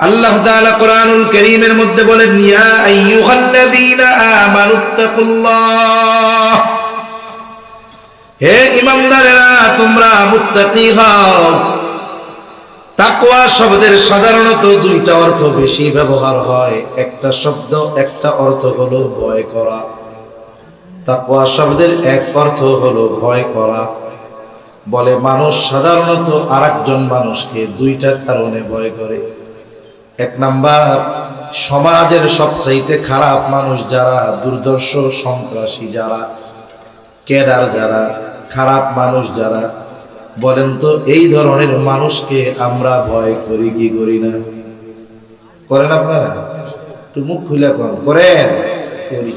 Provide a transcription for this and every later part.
আল্লাহ তাআলা কোরআনুল কারীমের মধ্যে বলেন, ইয়া আইয়ুহাল্লাযীনা আমানুত্তাকুল্লাহ, হে ঈমানদারেরা তোমরা মুত্তাকী হও। তাকওয়া শব্দের সাধারণত দুইটা অর্থ বেশি ব্যবহার হয়। একটা অর্থ হলো ভয় করা। তাকওয়া শব্দের এক অর্থ হলো ভয় করা। বলে মানুষ সাধারণত আরেকজন মানুষকে দুইটা কারণে ভয় করে। এক নাম্বার, সমাজের সবচাইতে খারাপ মানুষ যারা, দুর্দর্শ সন্ত্রাসী যারা, ক্যাডার যারা, খারাপ মানুষ যারা, বলেন তো এই ধরনের মানুষকে আমরা ভয় করি কি করি না? করেন আপনারা? একটু মুখ খুলে করেন? করি।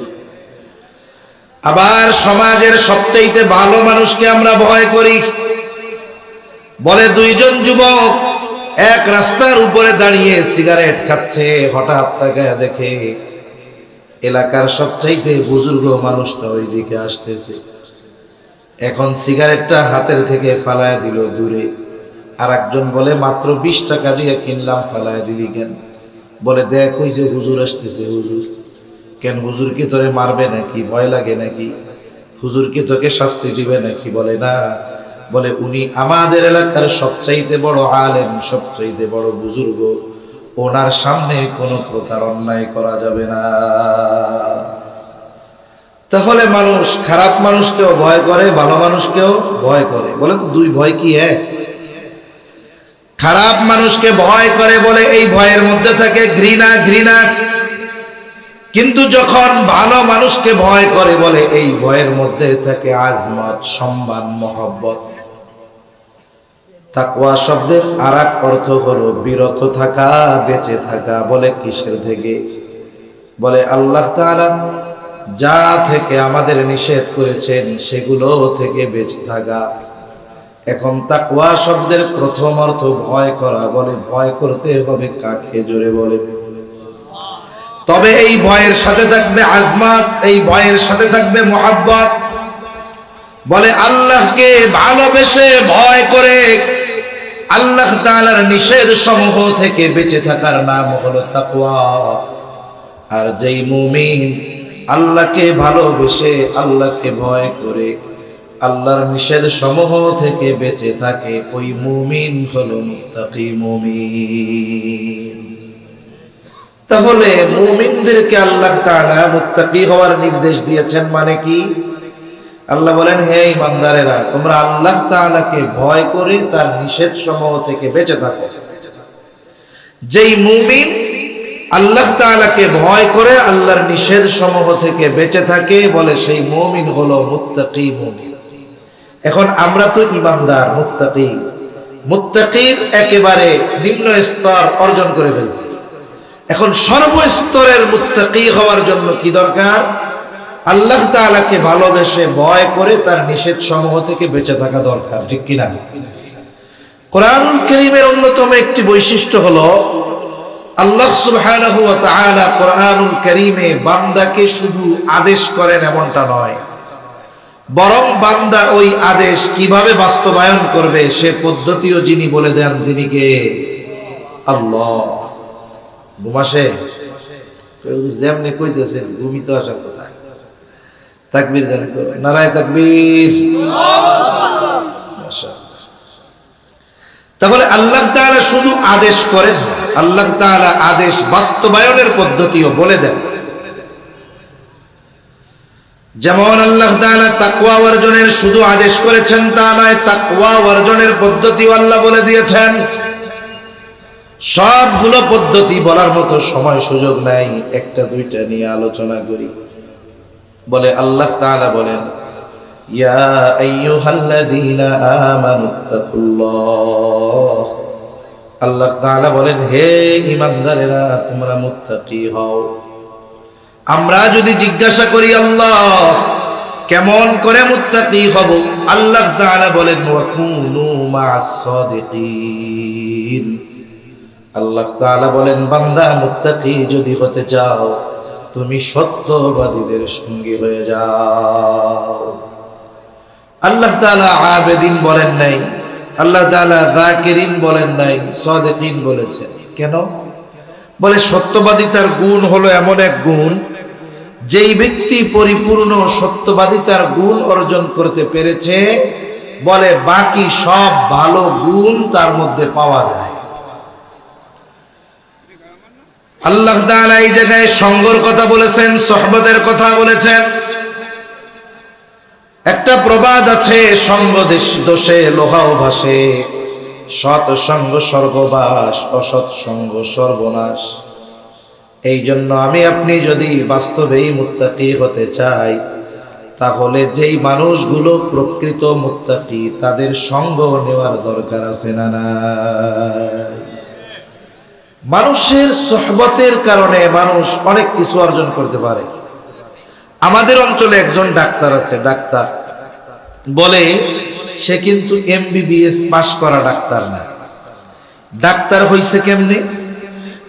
আবার সমাজের সবচাইতে ভালো মানুষকে আমরা ভয় করি। বলে দুইজন যুবক এক রাস্তার উপরে দাঁড়িয়ে সিগারেট খাচ্ছে, হঠাৎ তাকায় দেখে এলাকার সবচাইতে বুজুর্গ মানুষটা ওই দিকে আসতেছে। এখন সিগারেটটা হাতের থেকে ফালায় দিল দূরে। আর একজন বলে, মাত্র 20 টাকা দিয়ে কিনলাম, ফালায় দিলি কেন? বলে, দেখ ওই যে হুজুর আসতেছে। হুজুর কেন? হুজুর কি তোরে মারবে নাকি? ভয় লাগে নাকি? হুজুর কি তোকে শাস্তি দিবে নাকি? বলে না। বলে উনি আমাদের এলাকার সবচাইতে বড় আলেম, সবচাইতে বড় বুজুর্গ, ওনার সামনে কোনো প্রকার অন্যায় করা যাবে না। তাহলে মানুষ খারাপ মানুষকেও ভয় করে, ভালো মানুষকেও ভয় করে। বলে তো দুই ভয় কি এক? খারাপ মানুষকে ভয় করে বলে এই ভয়ের মধ্যে থাকে ঘৃণা। কিন্তু যখন ভালো মানুষকে ভয় করে বলে এই ভয়ের মধ্যে থাকে আজমত, সম্মান, মহব্বত। তাকওয়া শব্দের আরেক অর্থ হলো বিরত থাকা, বেঁচে থাকা। বলে কিসের থেকে? বলে আল্লাহ তাআলা যা থেকে আমাদের নিষেধ করেছেন সেগুলো থেকে বেঁচে থাকা। এখন তাকওয়া শব্দের প্রথম অর্থ ভয় করা। বলে ভয় করতে হবে কাকে? জোরে বলে। তবে এই ভয়ের সাথে থাকবে আজমত, এই ভয়ের সাথে থাকবে মহব্বত। বলে আল্লাহকে ভালোবেসে ভয় করে আল্লাহ তাআলার নিষেধ সমূহ থেকে বেঁচে থাকার নাম হলো তাকওয়া। আর যেই মুমিন আল্লাহকে ভালোবেসে আল্লাহকে ভয় করে আল্লাহর নিষেধ সমূহ থেকে বেঁচে থাকে, ওই মুমিন হলো মুত্তাকি মুমিন। তাহলে মুমিনদেরকে আল্লাহ তাআলা মুত্তাকি হওয়ার নির্দেশ দিয়েছেন। মানে কি? আল্লাহ বলেন, হে ঈমানদারেরা তোমরা আল্লাহ তাআলাকে ভয় করে তার নিষেধ সমূহ থেকে বেঁচে থাকো। যেই মুমিন আল্লাহ তাআলাকে ভয় করে আল্লাহর নিষেধ সমূহ থেকে বেঁচে থাকে, বলে সেই মুমিন হলো মুত্তাকি মুমিন। এখন আমরা তো ঈমানদার, মুত্তাকির একেবারে নিম্ন স্তর অর্জন করে ফেলছি। এখন সর্বস্তরের মুত্তাকি হওয়ার জন্য কি দরকার? আল্লাহ তাআলাকে ভালোবেসে ভয় করে তার নিষেধ সমূহ থেকে বেঁচে থাকা দরকার। ঠিক কিনা? কোরআনুল কারীমের অন্যতম একটি বৈশিষ্ট্য হলো আল্লাহ সুবহানাহু ওয়া তাআলা কোরআনুল কারীমে বান্দাকে শুধু আদেশ করেন এমনটা নয়, বরং বান্দা ওই আদেশ কিভাবে বাস্তবায়ন করবে সে পদ্ধতিও যিনি বলে দেন তিনি কে? আল্লাহ। ঘুমাসে যেমনি কইতেছেন ঘুমি তো আসার কথা। তাকবীর দেন, নারায়ে তাকবীর। মাশাআল্লাহ। তাহলে আল্লাহ তাআলা শুধু আদেশ করেন না, আল্লাহ তাআলা আদেশ বাস্তবায়নের পদ্ধতিও বলে দেন। যেমন আল্লাহ তাআলা তাকওয়া অর্জনের শুধু আদেশ করেছেন তা নয়, তাকওয়া অর্জনের পদ্ধতিও আল্লাহ বলে দিয়েছেন। সবগুলো পদ্ধতি বলার মতো সময় সুযোগ নাই, একটা দুইটা নিয়ে আলোচনা করি। বলে আল্লাহ তাআলা বলেন, ইয়া আইয়ুহাল্লাযীনা আমানুত্তাকুল্লাহ। আল্লাহ তাআলা বলেন, হে ঈমানদারেরা তোমরা মুত্তাকি হও। আমরা যদি জিজ্ঞাসা করি আল্লাহ কেমন করে মুত্তাকি হব, আল্লাহ তাআলা বলেন, ওয়া কুনু মা'আস সাদিকিন। আল্লাহ তাআলা বলেন, বান্দা মুত্তাকি যদি হতে চাও তুমি সত্যবাদীদের সঙ্গী হয়ে যাও। আল্লাহ তাআলা আবেদিন বলেন নাই, আল্লাহ তাআলা যাকিরিন বলেন নাই, সাদিকিন বলেছেন। কেন? বলে সত্যবাদিতার গুণ হলো এমন এক গুণ, যেই ব্যক্তি পরিপূর্ণ সত্যবাদিতার গুণ অর্জন করতে পেরেছে, বলে বাকি সব ভালো গুণ তার মধ্যে পাওয়া যায়। আল্লাহ তাআলা এই জায়গায় সঙ্গর কথা বলেছেন, সোহবতের কথা বলেছেন। একটা প্রবাদ আছে, সঙ্গ দোষে লোহাও ভাসে, সৎ সঙ্গ স্বর্গবাস, অসৎ সঙ্গ সর্বনাশ। এই জন্য আমি আপনি যদি বাস্তবেই মুত্তাকি হতে চাই, তাহলে যেই মানুষগুলো প্রকৃত মুত্তাকি তাদের সঙ্গ নেওয়ার দরকার আছে না নাই? মানুষের সোহবতের কারণে মানুষ অনেক কিছু অর্জন করতে পারে। আমাদের অঞ্চলে একজন ডাক্তার আছে, ডাক্তার বলে সে কিন্তু MBBS পাশ করা ডাক্তার না। ডাক্তার হইছে কেমনে?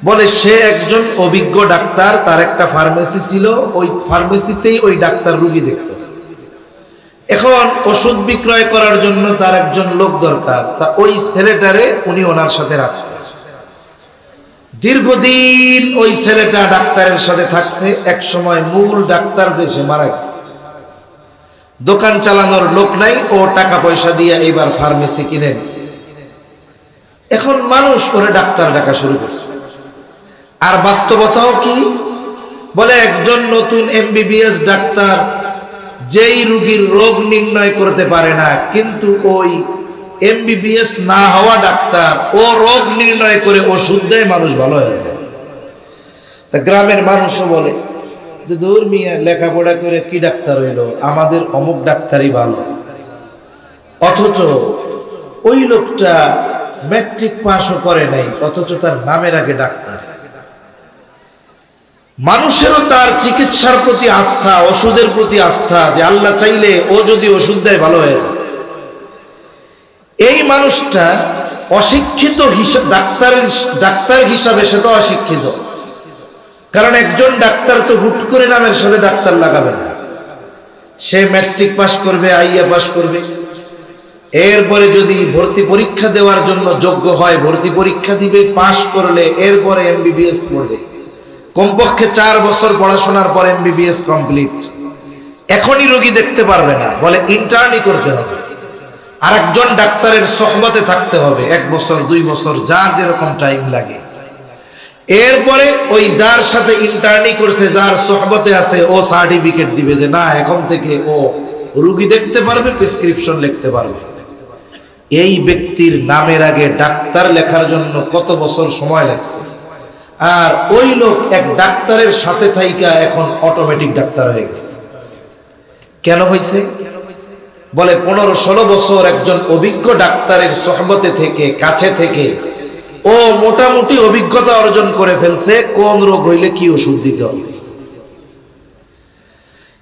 বলে সে একজন অভিজ্ঞ ডাক্তার, তার একটা ফার্মেসি ছিল, ওই ফার্মেসিতেই ওই ডাক্তার রোগী দেখত। এখন ওষুধ বিক্রয় করার জন্য তার একজন লোক দরকার, তা ওই ছেলেটারে উনি ওনার সাথে রাখছে। দীর্ঘদিন ওই ছেলেটা ডাক্তারের সাথে থাকছে। এক সময় মূল ডাক্তার যে সে মারা গেছে, দোকান চালানোর লোক নাই, ও টাকা পয়সা দিয়ে এবার ফার্মেসি কিনে নিছে। এখন মানুষ করে ডাক্তার ডাকা শুরু করছে। আর বাস্তবতাও কি? বলে একজন নতুন MBBS ডাক্তার যেই রোগীর রোগ নির্ণয় করতে পারে না, কিন্তু ওই MBBS না হওয়া ডাক্তার ও রোগ নির্ণয় করে ওষুধ দেয়, মানুষ ভালো হয়ে যায়। তা গ্রামের মানুষও বলে যে দূর মিয়া, লেখাপড়া করে কি ডাক্তার হইলো, আমাদের অমুক ডাক্তারই ভালো। অথচ ওই লোকটা ম্যাট্রিক পাসও করে নাই, অথচ তার নামের আগে ডাক্তার। মানুষেরও তার চিকিৎসার প্রতি আস্থা, ওষুধের প্রতি আস্থা, যে আল্লাহ চাইলে ও যদি ওষুধ দেয় ভালো হয়ে যায়। এই মানুষটা অশিক্ষিত ডাক্তার হিসাবে সে তো অশিক্ষিত, কারণ একজন ডাক্তার তো হুট করে নামের সাথে ডাক্তার লাগাবে না। সে ম্যাট্রিক পাস করবে, আইএ পাস করবে, এরপরে যদি ভর্তি পরীক্ষা দেওয়ার জন্য যোগ্য হয় ভর্তি পরীক্ষা দিবে, পাস করলে এরপরে MBBS পড়বে। কমপক্ষে 4 বছর পড়াশোনার পর MBBS কমপ্লিট। এখনই রোগী দেখতে পারবে না, বলে ইন্টার্নি করতে হবে। আর একজন ডাক্তারের সোহবতে থাকতে হবে 1 বছর 2 বছর, যার যেরকম টাইম লাগে। এরপরে ওই যার সাথে ইন্টার্নি করছে, যার সোহবতে আছে, ও সার্টিফিকেট দিবে যে না, এখন থেকে ও রোগী দেখতে পারবে, প্রেসক্রিপশন লিখতে পারবে। এই ব্যক্তির নামের আগে ডাক্তার লেখার জন্য কত বছর সময় লাগছে। আর ওই লোক এক ডাক্তারের সাথে থাইকা এখন অটোমেটিক ডাক্তার হয়ে গেছে। কেন হয়েছে? বলে 15-16 বছর একজন অভিজ্ঞ ডাক্তারের সোহবতে থেকে, কাছে থেকে ও মোটামুটি অভিজ্ঞতা অর্জন করে ফেলছে কোন রোগ হইলে কি ওষুধ দিতে হবে।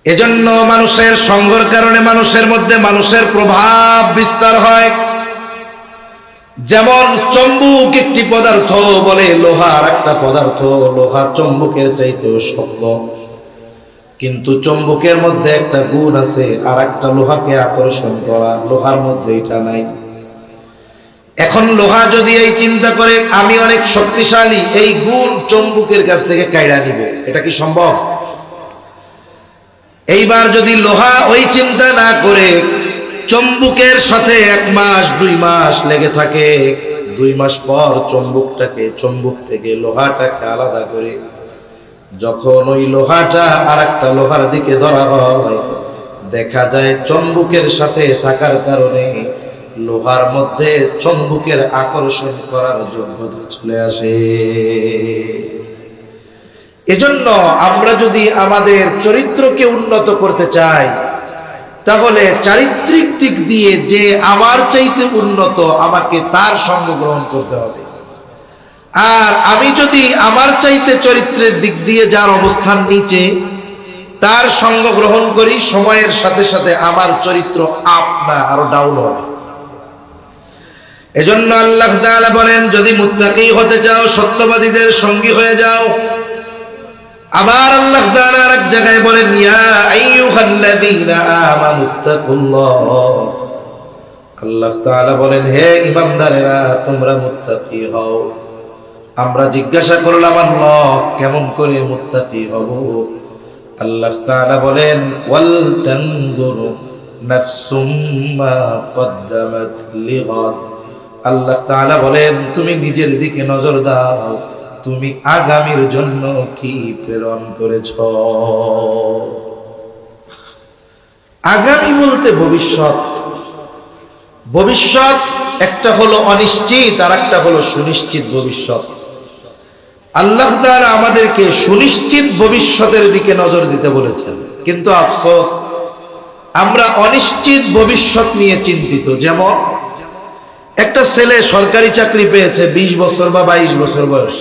এজন্য মানুষের সঙ্গের কারণে মানুষের মধ্যে মানুষের প্রভাব বিস্তার হয়। যেমন চম্বুক একটি পদার্থ, বলে লোহার একটা পদার্থ, লোহা চম্বুকের চাইতেও শক্ত, কিন্তু চম্বুকের মধ্যে একটা গুণ আছে, আর একটা লোহাকে আকর্ষণ করা, লোহার মধ্যে এটা নাই। এখন লোহা যদি এই চিন্তা করে আমি অনেক শক্তিশালী, এই গুণ চম্বুকের কাছ থেকে কাইড়া নিব, এটা কি সম্ভব? এইবার যদি লোহা ওই চিন্তা না করে চম্বুকের সাথে 1 মাস 2 মাস লেগে থাকে, 2 মাস পর চম্বুক থেকে লোহাটাকে আলাদা করে যখন ওই লোহাটা আর একটা লোহার দিকে ধরা হয়, দেখা যায় চম্বুকের সাথে থাকার কারণে লোহার মধ্যে চম্বুকের আকর্ষণ করার যোগ্যতা চলে আসে। এজন্য আমরা যদি আমাদের চরিত্রকে উন্নত করতে চাই, তাহলে চারিত্রিক দিক দিয়ে যে আমার চাইতে উন্নত, আমাকে তার সঙ্গ গ্রহণ করতে হবে। আর আমি যদি আমার চাইতে চরিত্রের দিক দিয়ে যার অবস্থান নিচে, তার সঙ্গ গ্রহণ করি, সময়ের সাথে সাথে আমার চরিত্র আপ না আরো ডাউন হবে। এজন্য আল্লাহ তাআলা বলেন, যদি মুত্তাকি হতে চাও সত্যবাদীদের সঙ্গী হয়ে যাও। আবার আল্লাহ তাআলা আরেক জায়গায় বলেন, ইয়া আইয়ুহাল্লাযীনা আমানুত্তাকুল্লাহ। আল্লাহ তাআলা বলেন, হে ঈমানদারেরা তোমরা মুত্তাকি হও। আমরা জিজ্ঞাসা করলাম, আল্লাহ কেমন করে মুত্তাকি হব? আল্লাহ কেমন করে মুত্তাকি হব? আল্লাহ তাআলা বলেন, ওয়াল তানজুর নাফসুম মা কদ্দামাত লিগাদ। আল্লাহ তাআলা বলেন, তুমি নিজের দিকে নজর দাও, তুমি আগামীর জন্য কি প্রেরণ করেছ। আগামী বলতে ভবিষ্যৎ। ভবিষ্যৎ একটা হলো অনিশ্চিত, আর একটা হলো সুনিশ্চিত ভবিষ্যৎ। আল্লাহ তাআলা আমাদেরকে সুনিশ্চিত ভবিষ্যতের দিকে নজর দিতে বলেছেন, কিন্তু আফসোস আমরা অনিশ্চিত ভবিষ্যৎ নিয়ে চিন্তিত। যেমন একটা ছেলে সরকারি চাকরি পেয়েছে 20 বছর বা 22 বছর বয়স।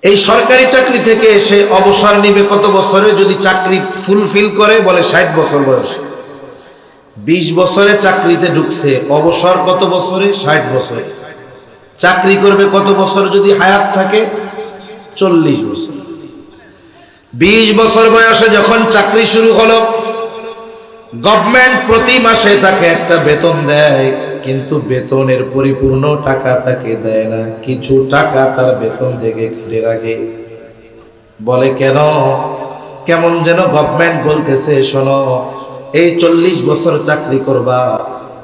এই সরকারি চাকরি থেকে সে অবসর নিবে কত বছরে? যদি চাকরি ফুলফিল করে বলে 60 বছর বয়স। 20 বছরে চাকরিতে ঢুকছে, অবসর কত বছরে? 60 বছরে। চাকরি করবে কত বছর যদি হায়াত থাকে? 40 বছর। 20 বছর বয়সে যখন চাকরি শুরু হলো, গভর্নমেন্ট প্রতি মাসে তাকে একটা বেতন দেয়, কিন্তু বেতনের পরিপূর্ণ টাকা তাকে দেয় না, কিছু টাকা তার বেতন থেকে কেটে রাখে। বলে কেন? কেমন যেন গভর্নমেন্ট বলতেছে, শোনো, এই 40 বছর চাকরি করবা,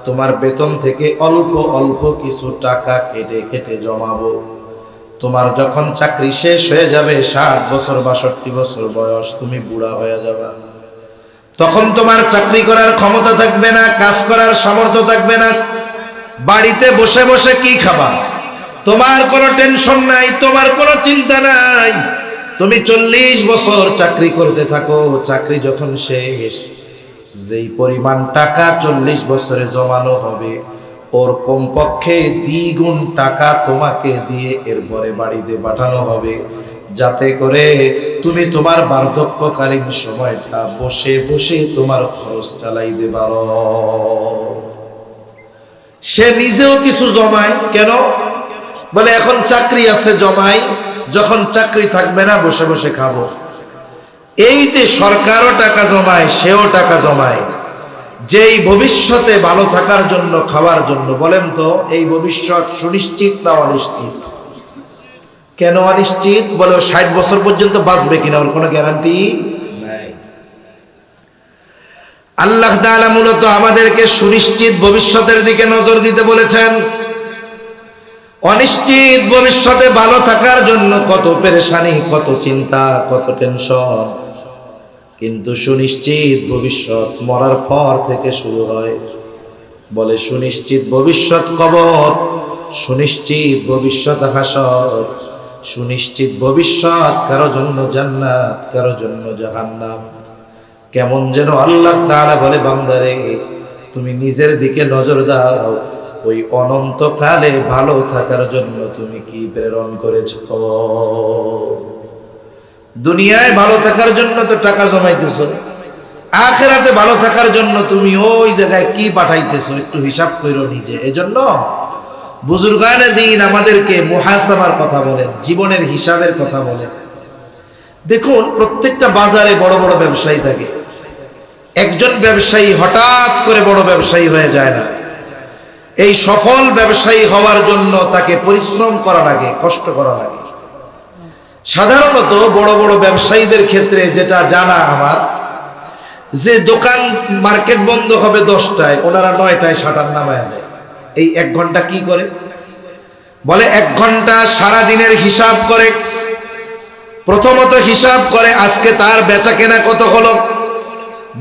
তোমার বেতন থেকে অল্প অল্প কিছু টাকা কেটে কেটে জমাবো। তোমার যখন চাকরি শেষ হয়ে যাবে, 60 বছর 62 বছর বয়স, তুমি বুড়া হয়ে যাবে, তখন তোমার চাকরি করার ক্ষমতা থাকবে না, কাজ করার সামর্থ্য থাকবে না। বাড়িতে বসে বসে কি খাবা? তোমার কোনো টেনশন নাই, তোমার কোনো চিন্তা নাই। তুমি 40 বছর চাকরি করতে থাকো, চাকরি যখন শেষ, যেই পরিমাণ টাকা 40 বছরে জমানো হবে, ওর কমপক্ষে দ্বিগুণ টাকা তোমাকে দিয়ে এরপরে বাড়িতে পাঠানো হবে, যাতে করে তুমি তোমার বার্ধক্যকালীন সময়টা বসে বসে তোমার খরচ চালাইতে পারো। সে নিজেও কিছু জমায়। কেন? বলে এখন চাকরি আছে, জমাই, যখন চাকরি থাকবে না বসে বসে খাবো। এই যে সরকারও টাকা জমায়, সেও টাকা জমায়, যেই ভবিষ্যতে ভালো থাকার জন্য, খাওয়ার জন্য। বলেন তো, এই ভবিষ্যৎ সুনিশ্চিত না অনিশ্চিত? কেন অনিশ্চিত? বলে 60 বছর পর্যন্ত বাঁচবে কিনা ওর কোনো গ্যারান্টি নাই। আল্লাহ তাআলা মূলত আমাদেরকে সুনিশ্চিত ভবিষ্যতের দিকে নজর দিতে বলেছেন। অনিশ্চিত ভবিষ্যতে ভালো থাকার জন্য কত পেরেশানি, কত চিন্তা, কত টেনশন, কিন্তু সুনিশ্চিত ভবিষ্যৎ মরার পর থেকে শুরু হয়। বলে সুনিশ্চিত ভবিষ্যৎ কবর, সুনিশ্চিত ভবিষ্যৎ হাসর, সুনিশ্চিত ভবিষ্যৎ কারো জন্য জান্নাত, কারো জন্য জাহান্নাম। কেমন যেন আল্লাহ তাআলা বলে, বান্দারে তুমি নিজের দিকে নজর দাও, ওই অনন্তকালে ভালো থাকার জন্য তুমি কি প্রেরণ করেছ। দুনিয়ায় ভালো থাকার জন্য তো টাকা জমাইতেছো, আখিরাতে ভালো থাকার জন্য তুমি ওই জায়গায় কি পাঠাইতেছো, একটু হিসাব করো নিজে। এজন্য বুজুর্গানে দ্বীন আমাদেরকে মুহাসাবার কথা বলেন, জীবনের হিসাবের কথা বলেন। দেখুন, প্রত্যেকটা বাজারে বড় বড় ব্যবসায়ী থাকে। একজন ব্যবসায়ী হঠাৎ করে বড় ব্যবসায়ী হয়ে যায় না। এই সফল ব্যবসায়ী হওয়ার জন্য তাকে পরিশ্রম করা লাগে, কষ্ট করা লাগে। সাধারণত বড় বড় ব্যবসায়ীদের ক্ষেত্রে যেটা জানা আমার, যে দোকান মার্কেট বন্ধ হবে 10টায়, ওনারা 9টায় শাটার নামায় দেয়। এই 1 ঘন্টা কি করে? বলে 1 ঘন্টা সারা দিনের হিসাব করে। প্রথমত হিসাব করে আজকে তার বেচা কেনা কত হলো,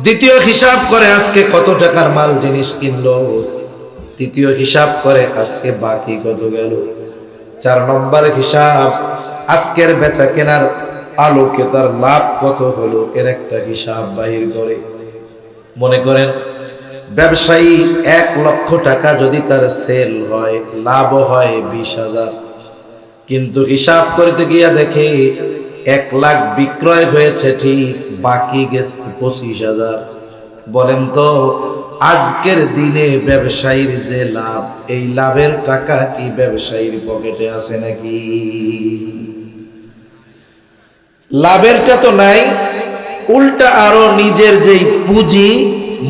দ্বিতীয় হিসাব করে আজকে কত টাকার মাল জিনিস কিনলো, তৃতীয় হিসাব করে আজকে বাকি কত গেল, 4 নম্বর হিসাব আজকের বেচা কেনার আলোকে তার লাভ কত হলো, এর একটা হিসাব বাহির করে। মনে করেন ব্যবসায়ী 1 লক্ষ টাকা যদি তার সেল হয়, লাভ হয় 20,000, কিন্তু হিসাব করতে গিয়া দেখে 1 লাখ বিক্রয় হয়েছে ঠিক, বাকি গেছে 25,000। বলেন তো, আজকের দিনে ব্যবসায়ীর যে লাভ, এই লাভের টাকা কি ব্যবসায়ীর পকেটে আছে নাকি? লাভেরটা তো নাই, উল্টা আরো নিজের যেই পুঁজি,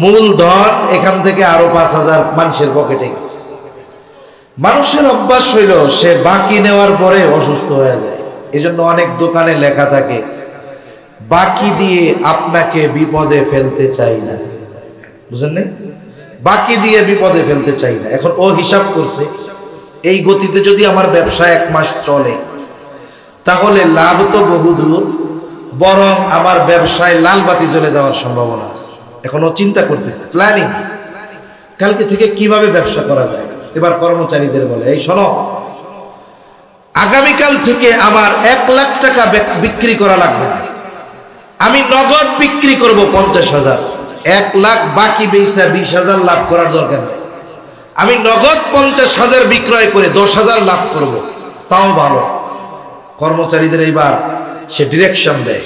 মূলধন, এখান থেকে আরো 5,000 মানুষের পকেটে গেছে। মানুষের অভ্যাস হইল সে বাকি নেওয়ার পরে অসুস্থ হয়ে যায়। এজন্য অনেক দোকানে লেখা থাকে, বাকি দিয়ে আপনাকে বিপদে ফেলতে চাই না। বুঝেন না? বাকি দিয়ে বিপদে ফেলতে চাই না। এখন ও হিসাব করছে, এই গতিতে যদি আমার ব্যবসা 1 মাস চলে তাহলে লাভ তো বহুদূর, বরং আমার ব্যবসায় লাল বাতি জ্বলে যাওয়ার সম্ভাবনা আছে। এখন ও চিন্তা করতেছে, প্ল্যানিং, কালকে থেকে কিভাবে ব্যবসা করা যায়। এবার কর্মচারীদের বলে, এই শোনো, আগামীকাল থেকে আমার 1 লাখ টাকা বিক্রি করা লাগবে না, আমি নগদ বিক্রি করব 50,000। 1 লাখ বাকি বেচা 20,000 লাভ করার দরকার নেই, আমি নগদ 50,000 বিক্রয় করে 10,000 লাভ করব, তাও ভালো। কর্মচারীদের এইবার সে ডিরেকশন দেয়,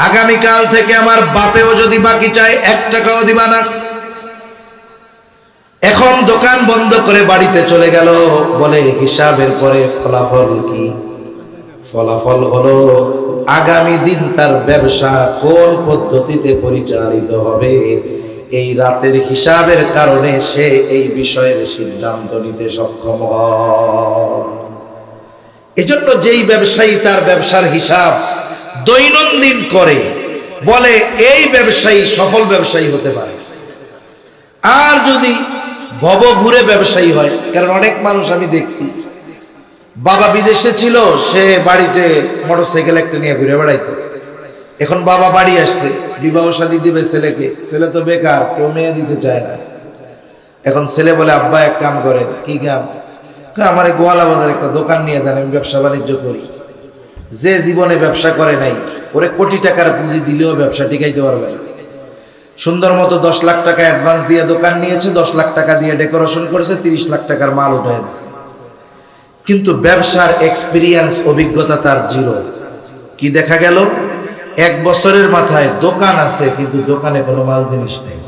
আগামীকাল থেকে আমার বাপেও যদি বাকি চায় 1 টাকাও দিবা না। এখন দোকান বন্ধ করে বাড়িতে চলে গেল। বলে হিসাবের পরে ফলাফল কি? ফলাফল হলো আগামী দিন তার ব্যবসা কোন পদ্ধতিতে পরিচালিত হবে, এই রাতের হিসাবের কারণে সে এই বিষয়ের সিদ্ধান্ত নিতে সক্ষম হয়। এজন্য যেই ব্যবসায়ী তার ব্যবসার হিসাব দৈনন্দিন করে, বলে এই ব্যবসায়ী সফল ব্যবসায়ী হতে পারে। আর যদি ভব ঘুরে ব্যবসায়ী হয়, কারণ অনেক মানুষ আমি দেখছি, বাবা বিদেশে ছিল, সে বাড়িতে মোটরসাইকেল একটা নিয়ে ঘুরে বেড়াইতো। এখন বাবা বাড়ি আসছে, বিবাহ শাদী দিবে ছেলেকে, ছেলে তো বেকার, কেউ মেয়ে দিতে চায় না। এখন ছেলে বলে, আব্বা এক কাম করেন। কি কাম? আমার গোয়ালা বাজার একটা দোকান নিয়ে দেন, আমি ব্যবসা বাণিজ্য করি। যে জীবনে ব্যবসা করে নাই, ওরে কোটি টাকার পুঁজি দিলেও ব্যবসা টিকাইতে পারবে না। সুন্দর মতো 10 লাখ টাকা অ্যাডভান্স দিয়ে দোকান নিয়েছে, 10 লাখ টাকা দিয়ে ডেকোরেশন করেছে, 30 লাখ টাকার মাল উঠে দিচ্ছে, কিন্তু ব্যবসার এক্সপিরিয়েন্স, অভিজ্ঞতা তার জিরো। কি দেখা গেল? 1 বছরের মাথায় দোকান আছে, কিন্তু দোকানে কোনো মাল জিনিস নেই।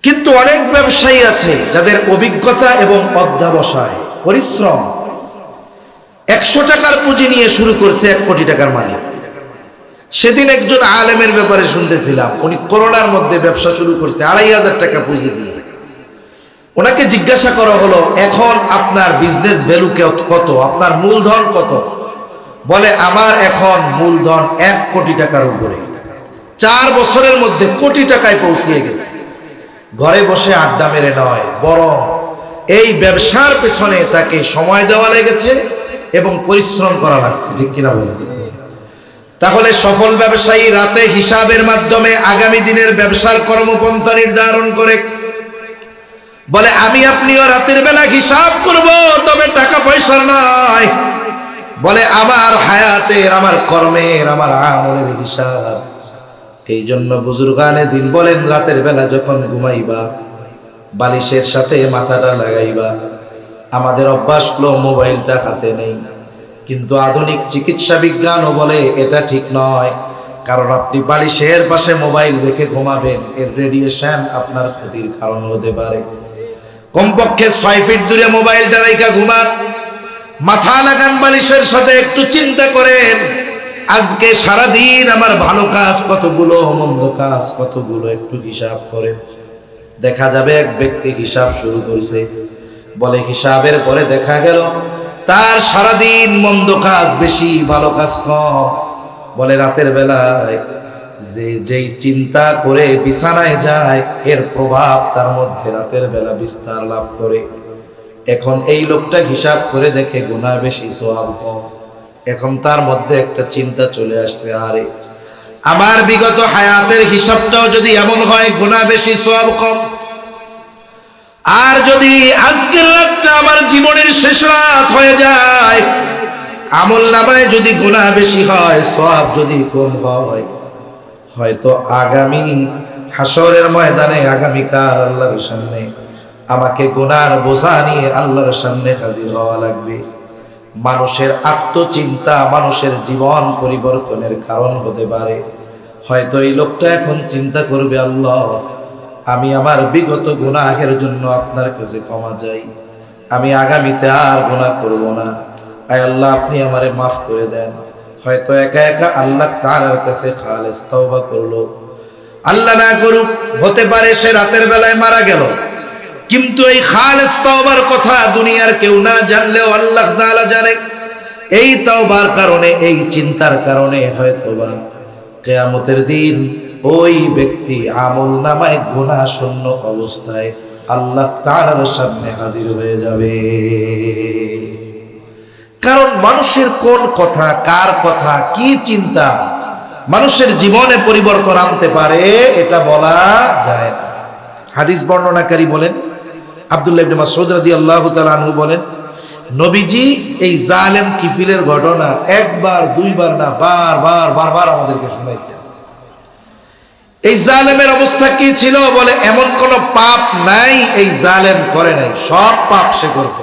কিন্তু অনেক ব্যবসায়ী আছে যাদের অভিজ্ঞতা এবং অধ্যবসায়, পরিশ্রম, 100 টাকার পুঁজি নিয়ে শুরু করছে 1 কোটি টাকার মালিক। সেদিন একজন আলেমের ব্যাপারে শুনতেছিলাম, উনি করোনার মধ্যে ব্যবসা শুরু করছে 2,500 টাকা পুঁজি দিয়ে। ওনাকে জিজ্ঞাসা করা হলো, এখন আপনার বিজনেস ভ্যালু কত, আপনার মূলধন কত? বলে, আমার এখন মূলধন 1 কোটি টাকার উপরে। 4 বছরের মধ্যে কোটি টাকায় পৌঁছিয়ে গেছে। ঘরে বসে আড্ডা মেরে নয়, বরং এই ব্যবসার পেছনে তাকে সময় দেওয়া লেগেছে এবং পরিশ্রম করা লাগছে। ঠিক কিনা বলে? তাহলে সফল ব্যবসায়ী রাতে হিসাবের মাধ্যমে আগামী দিনের ব্যবসার কর্মপন্থা নির্ধারণ করে। বলে, আমি আপনিও রাতের বেলা হিসাব করব, তবে টাকা পয়সার নয়। বলে, আমার হায়াতের, আমার কর্মের, আমার আমলের হিসাব। এই জন্য বুজুর্গানে দিন বলেন, রাতের বেলা যখন ঘুমাইবা বালিশের সাথে মাথাটা লাগাইবা। আমাদের অভ্যাস হলো মোবাইলটা হাতে নেই, কিন্তু আধুনিক চিকিৎসা বিজ্ঞানও বলে এটা ঠিক নয়। কারণ আপনি বালিশের পাশে মোবাইল রেখে ঘুমাবেন, এর রেডিয়েশন আপনার ক্ষতির কারণ হতে পারে। কমপক্ষে 6 ফিট দূরে মোবাইলটা রেখে ঘুমান, মাথা লাগান বালিশের সাথে। একটু চিন্তা করেন, আজকে সারাদিন আমার ভালো কাজ কতগুলো, মন্দ কাজ কতগুলো, একটু হিসাব করেন। দেখা যাবে এক ব্যক্তি হিসাব শুরু করেছে, বলে হিসাবের পরে দেখা গেল তার সারাদিন মন্দ কাজ বেশি, ভালো কাজ কম। বলে, রাতের বেলায় যেই চিন্তা করে বিছানায় যায়, এর প্রভাব তার মধ্যে রাতের বেলা বিস্তার লাভ করে। এখন এই লোকটা হিসাব করে দেখে গুনাহ বেশি, সওয়াব কম। এখন তার মধ্যে একটা চিন্তা চলে আসছে, আরে আমার বিগত হায়াতের হিসাবটাও যদি এমন হয়, গুনাহ বেশি সওয়াব কম, আর যদি আজকের রাতটা আমার জীবনের শেষ রাত হয়ে যায়, আমল নামায় যদি গুনাহ বেশি হয়, সওয়াব যদি কম হয়, হয়তো আগামী হাসরের ময়দানে, আগামীকাল আল্লাহর সামনে আমাকে গুনার বোঝা নিয়ে আল্লাহর সামনে হাজির হওয়া লাগবে। মানুষের আত্মচিন্তা মানুষের জীবন পরিবর্তনের কারণ হতে পারে। হয়তো এই লোকটা এখন চিন্তা করবে, আল্লাহ, আমি আমার বিগত গুনাহের জন্য আপনার কাছে ক্ষমা চাই, আমি আগামীতে আর গুনাহ করব না। আয় আল্লাহ, আপনি আমারে মাফ করে দেন। হয়তো একা একা আল্লাহ তাআলার কাছে খালেস তওবা করলো। আল্লাহ না করুক, হতে পারে সে রাতের বেলায় মারা গেল, কিন্তু এই খালেস তওবার কথা দুনিয়ার কেউ না জানলেও আল্লাহ তাআলা জানে। এই তওবার কারণে, এই চিন্তার কারণে হয়তোবা কিয়ামতের দিন ওই ব্যক্তি আমল নামায় গুনাহ শূন্য অবস্থায় আল্লাহ তাআলার সামনে হাজির হয়ে যাবে। কারণ মানুষের কোন কথা, কার কথা, কি চিন্তা মানুষের জীবনে পরিবর্তন আনতে পারে এটা বলা যায় না। হাদিস বর্ণনাকারী বলেন, আব্দুল্লাহ ইবনে মাসউদ রাদিয়াল্লাহু তাআলা আনহু বলেন, নবীজি এই জালেম কিফিলের ঘটনা একবার দুইবার না বারবার আমাদেরকে শুনাইছেন। এই জালেমের অবস্থা কি ছিল? বলে এমন কোন পাপ নাই এই জালেম করে নাই, সব পাপ সে করত।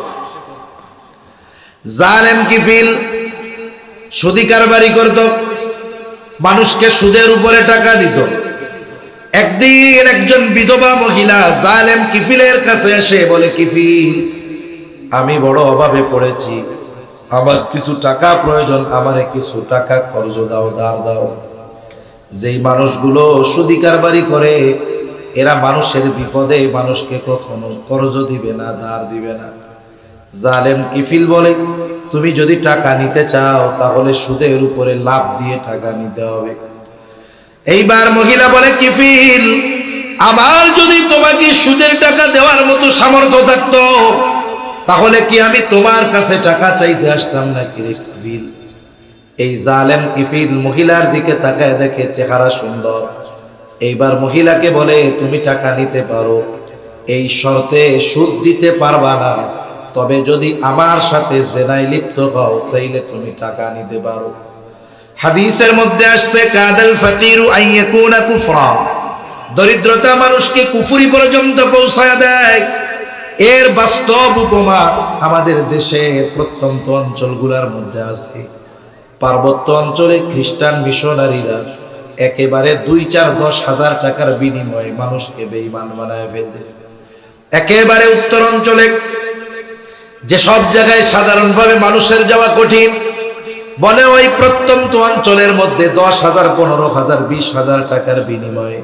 জালেম কিফিল সুদি কারবারি করত, মানুষকে সুদের উপরে টাকা দিত। একদিন একজন বিধবা মহিলা জালেম কিফিলের কাছে এসে বলে, কিফিল, আমি বড় অভাবে পড়েছি, আমার কিছু টাকা প্রয়োজন, আমারে কিছু টাকা কর্জ দাও, ধার দাও। যেই মানুষগুলো সুদি কারবারি করে এরা মানুষের বিপদে মানুষকে কখনো কর্জ দিবে না, ধার দিবে না। জালেম কিফিল বলে, তুমি যদি টাকা নিতে চাও তাহলে সুদের উপরে লাভ দিয়ে টাকা নিতে হবে। এইবার মহিলা বলে, কিফিল, আমার যদি তোমাকে সুদের টাকা দেওয়ার মতো সামর্থ্য থাকতো তাহলে কি আমি তোমার কাছে টাকা চাইতে আসতাম নাকি রে কিফিল? এই জালেম কিফিল মহিলার দিকে তাকায়, দেখে চেহারা সুন্দর। এইবার মহিলাকে বলে, তুমি টাকা নিতে পারো, এই শর্তে সুদ দিতে পারবা না, তবে যদি আমার সাথে জেনায় লিপ্ত হও তাইলে তুমি টাকা নিতে পারো। হাদিসের মধ্যে আসছে, কাদাল ফাকিরু আইয়াকুনা কুফরা, দরিদ্রতা মানুষকে কুফরি পর্যন্ত পৌঁছায় দেয়। এর বাস্তব উপমা আমাদের দেশের প্রত্যন্ত অঞ্চলগুলোর মধ্যে আছে। পার্বত্য অঞ্চলে খ্রিস্টান মিশনারিরা একেবারে 2-4-10,000 টাকার বিনিময়ে মানুষকে বেঈমান বানায় ফেলতেছে। একেবারে উত্তর অঞ্চলে যে সব জায়গায় সাধারণভাবে মানুষের যাওয়া কঠিন, বলে ওই প্রত্যন্ত অঞ্চলের মধ্যে 10,000, 15,000, 20,000 টাকার বিনিময়ে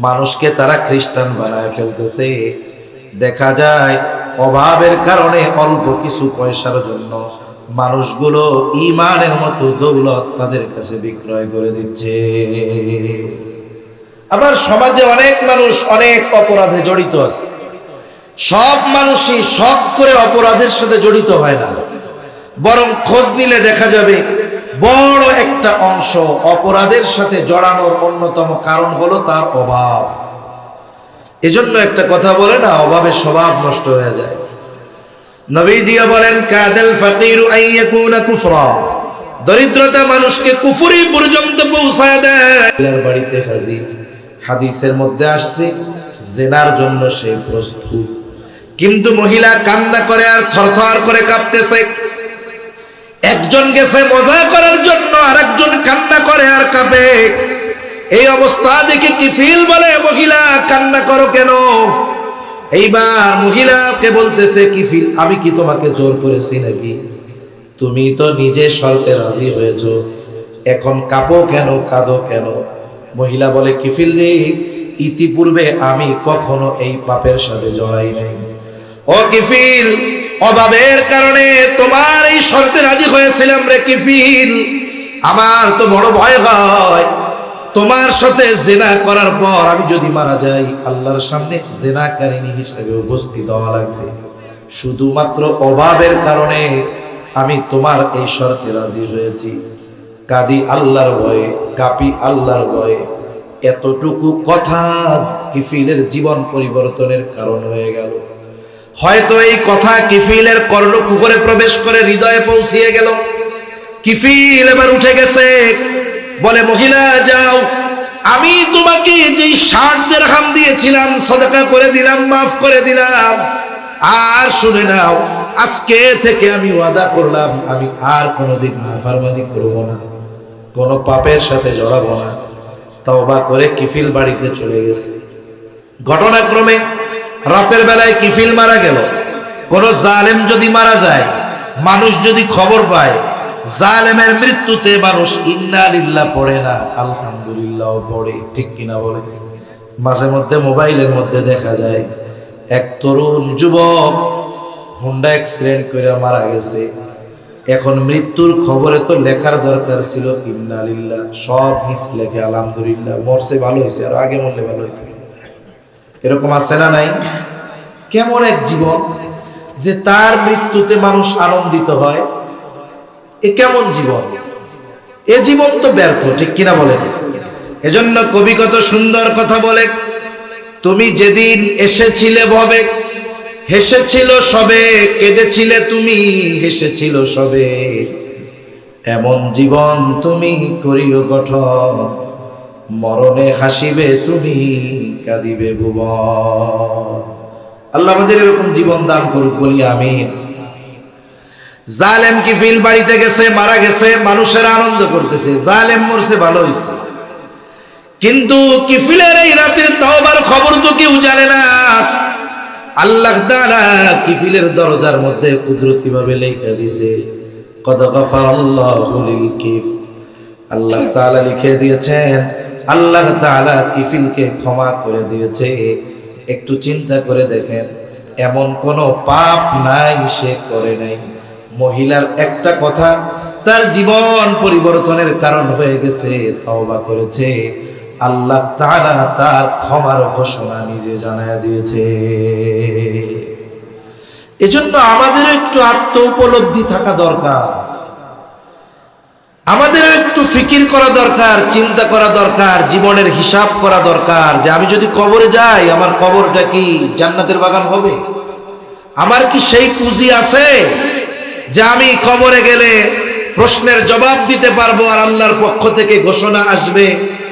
মানুষকে তারা খ্রিস্টান বানায় ফেলতেছে। দেখা যায় অভাবের কারণে অল্প কিছু পয়সার জন্য মানুষগুলো ঈমানের মতো দৌলত তাদের কাছে বিক্রয় করে দিচ্ছে। আবার সমাজে অনেক মানুষ অনেক অপরাধে জড়িত আছে। সব মানুষই শখ করে অপরাধের সাথে জড়িত হয় না, বরং খোঁজ নিলে দেখা যাবে বড় একটা অংশ অপরাধের সাথে জড়ানোর অন্যতম কারণ হলো তার অভাব। এজন্য একটা কথা বলে না, অভাবে স্বভাব নষ্ট হয়ে যায়। নবীজি বলেন, কাদাল ফাকিরু আইয়াকুনা কুফরা, দরিদ্রতা মানুষকে কুফরি পর্যন্ত পৌঁছায় দেয়। বাড়িতে হাজির, হাদিসের মধ্যে আসছে জেনার জন্য সে প্রস্তুত, কিন্তু মহিলা কান্না করে আর থরথর করে কাঁপতেছে। একজন গেছে মজা করার জন্য, আর একজন কান্না করে আর কাঁপে। এই অবস্থা দেখে কিফিল বলে, মহিলা কান্না করো কেন? এইবার মহিলাকে বলতেছে, কিফিল, আমি কি তোমাকে জোর করেছি নাকি? তুমি তো নিজে শর্তে রাজি হয়েছো, এখন কাঁপো কেন, কাঁদো কেন? মহিলা বলে, কিফিল রে, ইতিপূর্বে আমি কখনো এই পাপের সাথে জড়াই নাই। ও কিফিল, অভাবের কারণে তোমার এই শর্তে রাজি হয়েছিলাম রে কিফিল। আমার তো বড় ভয় হয় তোমার সাথে জেনা করার পর আমি যদি মারা যাই, আল্লাহর সামনে জেনাকারিনী হিসেবে উপস্থিত হওয়া লাগবে। শুধুমাত্র অভাবের কারণে আমি তোমার এই শর্তে রাজি হয়েছি। কাঁদি আল্লাহর ভয়ে, কাঁপি আল্লাহর ভয়ে। এতটুকু কথা কিফিলের জীবন পরিবর্তনের কারণ হয়ে গেল। হয়তো এই কথা কিফিলের কর্ণকুহরে প্রবেশ করে হৃদয়ে পৌঁছিয়ে গেল। কিফিল এবার উঠে গেছে, বলে, মহিলা যাও, আমি তোমাকে যে 60 দিরহাম দিয়েছিলাম সদকা করে দিলাম, মাফ করে দিলাম। আর শুনে নাও, আজকে থেকে আমি ওয়াদা করলাম আমি আর কোনোদিন নাফরমানি করব না, কোনো পাপের সাথে জড়াবো না। তওবা করে কিফিল বাড়িতে চলে গেছে। ঘটনাক্রমে রাতের বেলায় কিফিল মারা গেল। কোন জালেম যদি মারা যায়, মানুষ যদি খবর পায়, জালেমের মৃত্যুতে মানুষ ইন্না লিল্লাহ পড়ে না, আলহামদুলিল্লাহ পড়ে, ঠিক কিনা বলে? মাঝে মধ্যে মোবাইলের মধ্যে দেখা যায় এক তরুণ যুবক হোন্ডা অ্যাক্সিডেন্ট করে মারা গেছে। এখন মৃত্যুর খবরে তো লেখার দরকার ছিল ইন্না লিল্লাহ, সব মিস লেখে আলহামদুলিল্লাহ, মরছে ভালো হয়েছে, আর আগে মরলে ভালো হইতো। এরকম আছে না নাই? কেমন এক জীবন যে তার মৃত্যুতে মানুষ আনন্দিত হয়, এ কেমন জীবন? এ জীবন তো ব্যর্থ, ঠিক কিনা বলেন? এজন্য কবি কত সুন্দর কথা বলে, তুমি যেদিন এসেছিলে ভবে হেসেছিল সবে, কেঁদেছিলে তুমি হেসেছিল সবে, এমন জীবন তুমি করিও গঠন, মরণে হাসিবে তুমি কাঁদিবে ভুবন। আল্লাহ আমাদের এরকম জীবন দান করুক, বলি আমিন। জালেম কিফিল বাড়িতে গেছে, মারা গেছে, মানুষের আনন্দ করতেছে, জালেম মরছে ভালো হয়েছে। কিন্তু কিফিলের এই রাতের তওবার খবর তো কেউ জানে না। আল্লাহ তাআলা কিফিলের দরজার মধ্যে কুদরতি ভাবে লেখা দিয়েছে, কদ গফারাল্লাহু লিল কিফ। আল্লাহ তাআলা লিখে দিয়েছেন, আল্লাহ তাআলা কিফিলকে ক্ষমা করে দিয়েছে। একটু চিন্তা করে দেখেন, এমন কোন পাপ নাই সে করে নাই। মহিলার একটা কথা তার জীবন পরিবর্তনের কারণ হয়ে গেছে, তওবা করেছে, আল্লাহ তাআলা তার ক্ষমার ঘোষণা নিজে জানায় দিয়েছে। এজন্য আমাদের একটু আত্ম উপলব্ধি থাকা দরকার, আমাদের একটু ফিকির করা দরকার, চিন্তা করা দরকার, জীবনের হিসাব করা দরকার যে আমি যদি কবরে যাই, আমার কবরটা কি জান্নাতের বাগান হবে? আমার কি সেই পুঁজি আছে যে আমি কবরে গেলে প্রশ্নের জবাব দিতে পারবো, আর আল্লাহর পক্ষ থেকে ঘোষণা আসবে,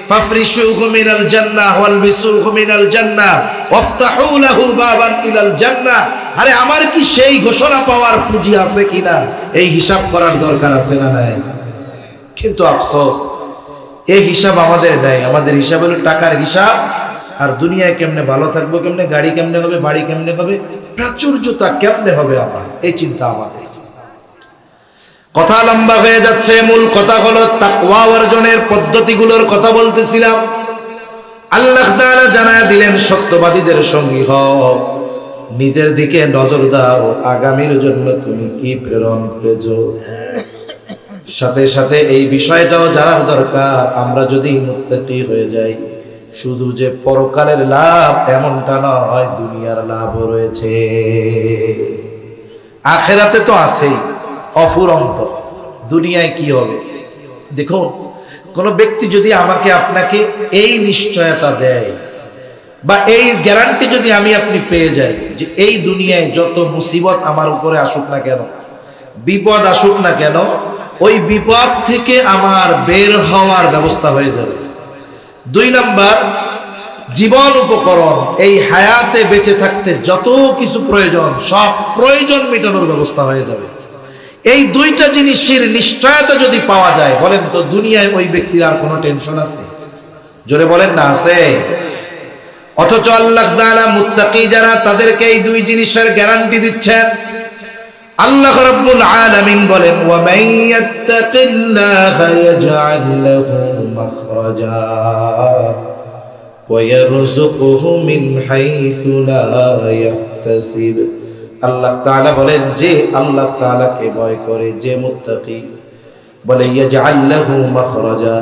ফাফরিশুহু মিনাল জান্নাহ ওয়ালবিসুহু মিনাল জান্নাহ ওয়াফতাহু লাহু বাবান ইলাল জান্নাহ। আরে আমার কি সেই ঘোষণা পাওয়ার পুঁজি আছে কিনা, এই হিসাব করার দরকার আছে না নাই? কিন্তু আফসোস, এই হিসাব আমাদের নাই। আমাদের হিসাব হলো টাকার হিসাব, আর দুনিয়ায় কেমনে ভালো থাকবো, কেমনে গাড়ি কেমনে হবে, বাড়ি কেমনে হবে, প্রাচুর্যতা কেমনে হবে, আমার এই চিন্তা আমাদের। কথা লম্বা হয়ে যাচ্ছে, মূল কথা হলো তাকওয়া অর্জনের পদ্ধতিগুলোর কথা বলতেছিলাম। আল্লাহ তাআলা জানায় দিলেন, সত্যবাদীদের সঙ্গী হও, নিজের দিকে নজর দাও, আগামীর জন্য তুমি কি প্রেরণ করেছো। সাথে সাথে এই বিষয়টাও জানার দরকার, আমরা যদি মুত্তাকি হয়ে যাই, শুধু যে পরকালের লাভ এমনটা নয়, দুনিয়ার লাভও রয়েছে, আখিরাতে তো আছেই অফুরন্ত। দুনিয়ায় কি হবে দেখুন, কোন ব্যক্তি যদি আমাকে আপনাকে এই নিশ্চয়তা দেয় বা এই গ্যারান্টি যদি আমি আপনি পেয়ে যাই যে এই দুনিয়ায় যত মুসিবত আমার উপরে আসুক না কেন, বিপদ আসুক না কেন, ওই বিপদ থেকে আমার বের হওয়ার ব্যবস্থা হয়ে যাবে। 2 নাম্বার, জীবন উপকরণ, এই হায়াতে বেঁচে থাকতে যত কিছু প্রয়োজন, সব প্রয়োজন মেটানোর ব্যবস্থা হয়ে যাবে। এই 2টা জিনিসের নিশ্চয়তা যদি পাওয়া যায়, বলেন তো দুনিয়ায় ওই ব্যক্তির আর কোনো টেনশন আছে? জোরে বলেন না, আছে? অথচ আল্লাহ তাআলা মুত্তাকি যারা, তাদেরকে এই 2 জিনিসের গ্যারান্টি দিচ্ছেন। আল্লাহ রাব্বুল আলামিন বলেন, ওয়া মান ইয়াত্তাকিল্লাহা ইয়াজআল লাহু মাখরাজা ওয়া ইয়ারযুকুহু মিন হাইসু লা ইয়াহতাসিব। আল্লাহ তাআলা বলেন, যে আল্লাহ তাআলাকে ভয় করে, যে মুত্তাকি, বলে ইয়াজআল লাহু মাখরাজা,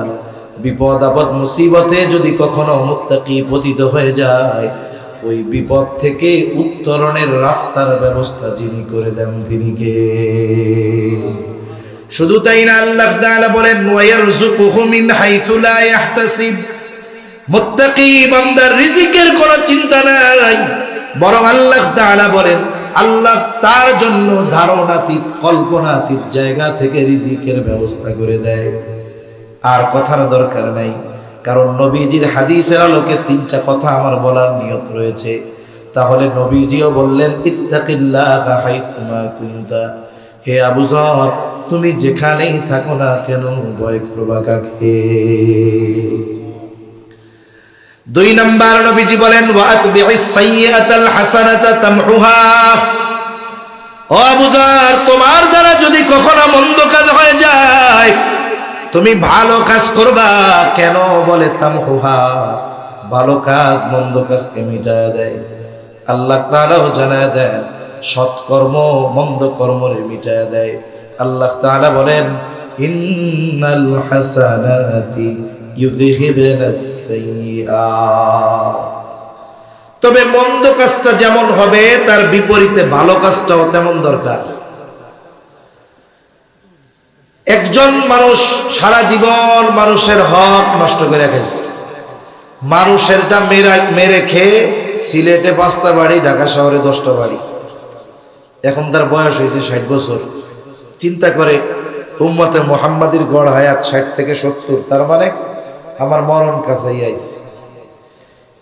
বিপদ আপদ মুসিবতে যদি কখনো মুত্তাকি পতিত হয়ে যায়, ওই বিপদ থেকে উত্তরণের রাস্তার ব্যবস্থা যিনি করে দেন তিনি কে? শুধু তাই না, আল্লাহ তাআলা বলেন, ওয়া ইয়ারযুকুহু মিন হাইসু লা ইয়াহতাসিব, মুত্তাকি বান্দার রিজিকের কোনো চিন্তা নাই, বরং আল্লাহ তাআলা বলেন, আল্লাহ তার জন্য ধারণাতীত, কল্পনাতীত জায়গা থেকে রিজিকের ব্যবস্থা করে দেয়। আর কথার দরকার নাই, কারণ নবীজির হাদিসের আলোকে 3টা কথা আমার বলার নিয়ত রয়েছে। তাহলে নবীজিও বললেন, ইত্তাকিল্লাহা হাইসুমা কুনতা, হে আবু যর, তুমি যেখানেই থাকো না কেন, ভয় করবা কাকে? 2 নাম্বার, নবীজি বলেন, ওয়া আতবি'is সাইয়্যাতাল হাসানাতা তামহুহা। ও আবু যর, তোমার দ্বারা যদি কখনো মন্দ কাজ হয়ে যায়, তুমি ভালো কাজ করবা কেন? বলে তামহুহা, ভালো কাজ মন্দ কাজকে মিটায় দেয়। আল্লাহ তাআলাও জানায় দেন সৎকর্ম মন্দ কর্মরে মিটায় দেয়। আল্লাহ তাআলা বলেন ইন্নাল হাসানাতি ইউযহিবুনাস সাইয়্যাত। তবে মন্দ কাজটা যেমন হবে তার বিপরীতে ভালো কাজটাও তেমন দরকার। একজন মানুষ সারা জীবন মানুষের হক নষ্ট করে গেছে, মানুষেরটা মেরে খেয়ে সিলেটে 5টা বাড়ি, ঢাকা শহরে 10টা বাড়ি। এখন তার বয়স হয়েছে 60 বছর। চিন্তা করে উম্মতে মুহাম্মাদির গড় হায়াত 60 থেকে 70, তার মানে আমার মরণ কাছেই আইছে।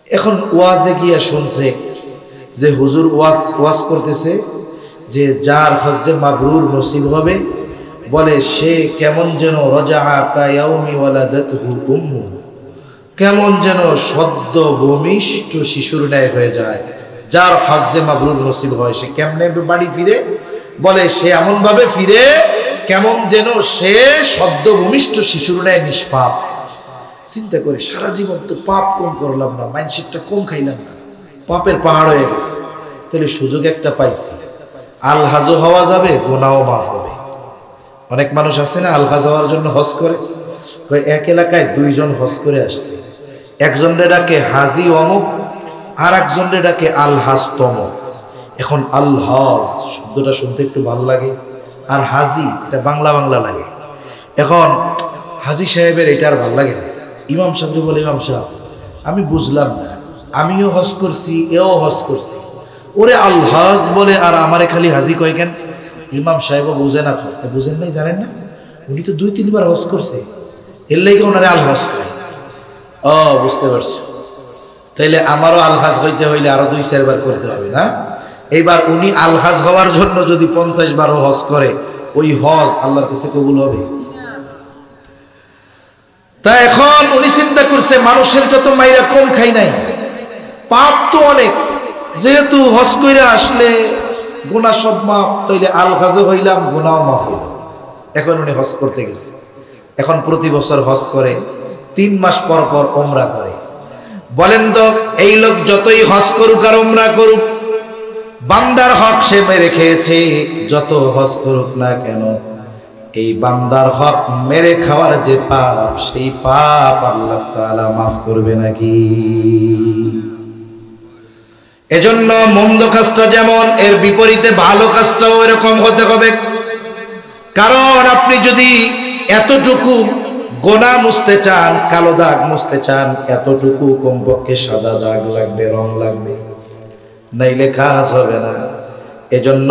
এখন ওয়াজে গিয়া শুনছে যে হুজুর ওয়াজ করতেছে যে যার হজ্জে মাবরুর নসিব হবে, বলে সে কেমন যেন রাজাআ কায়াউমি ওয়ালাদাতহু উম্মু, কেমন যেন সদ্য ভূমিষ্ঠ শিশুর ন্যায় হয়ে যায়। যার হজ্জে মাবরুর নসিব হয় সে কেমনে বাড়ি ফিরে, বলে সে এমন ভাবে ফিরে কেমন যেন সে সদ্য ভূমিষ্ঠ শিশুর ন্যায় নিষ্পাপ। চিন্তা করে সারা জীবন তো পাপ কম করলাম না, মাইন্ডসেটটা কম খাইলাম না, পাপের পাহাড় হয়ে গেছে। তাহলে সুযোগ একটা পাইছি, আলহাজও হওয়া যাবে, গুনাহও মাফ হবে। অনেক মানুষ আছে না আলহাজ হওয়ার জন্য হজ করে, এক এলাকায় 2 জন হজ করে আসছে, একজনরে ডাকে হাজি অমুক, আর একজনরে ডাকে আলহাজ তমুক। এখন আলহাজ শব্দটা শুনতে একটু ভালো লাগে, আর হাজি এটা বাংলা বাংলা লাগে। এখন হাজি সাহেবের এটা আর ভালো লাগে না। ইমাম সাহেব বলে, ইমাম সাহেব আমি বুঝলাম না, আমিও হজ করছি এও হজ করছি, ওরে আলহাজ বলে আর আমারে খালি হাজি কয় কেন? ইমাম সাহেবও বুঝে না। তো বুঝেন নাই, জানেন না, উনি তো 2-3 বার হজ করছে, এর লেগে ওনারে আলহাজ কয়। ও বুঝতে পারছি, তাইলে আমারও আলহাজ হইতে হইলে আরো 2-4 বার করতে হবে না? এইবার উনি আলহাজ হওয়ার জন্য যদি 50 বারও হজ করে, ওই হজ আল্লাহর কাছে কবুল হবে? তা এখন উনি চিন্তা করছে মানুষেরটা তো মাইরা কম খাই নাই, পাপ তো অনেক, যেহেতু হজ কইরা আসলে গুনাহ সব মাফ, তাইলে আলহাজও হইলাম, গুনাহও মাফ হইল। এখন উনি হজ করতে গেছে। এখন প্রতি বছর হজ করে, 3 মাস পর পর ওমরা করে। বলেন তো এই লোক যতই হজ করুক আর ওমরা করুক, বান্দার হক সে মেরে খেয়েছে। যত হজ করুক না কেন, এই বান্দার হক মেরে খাওয়ার যে পাপ, সেই পাপ আল্লাহ তাআলা মাফ করবে নাকি? এজন্য মন্দ কাজটা যেমন, এর বিপরীতে ভালো কাজটাও এরকম হতে হবে। কারণ আপনি যদি এতটুকু গোনা মুছতে চান, কালো দাগ মুছতে চান, এতটুকু কমপক্ষে সাদা দাগ লাগবে, রং লাগবে, নাইলে কাজ হবে না। এজন্য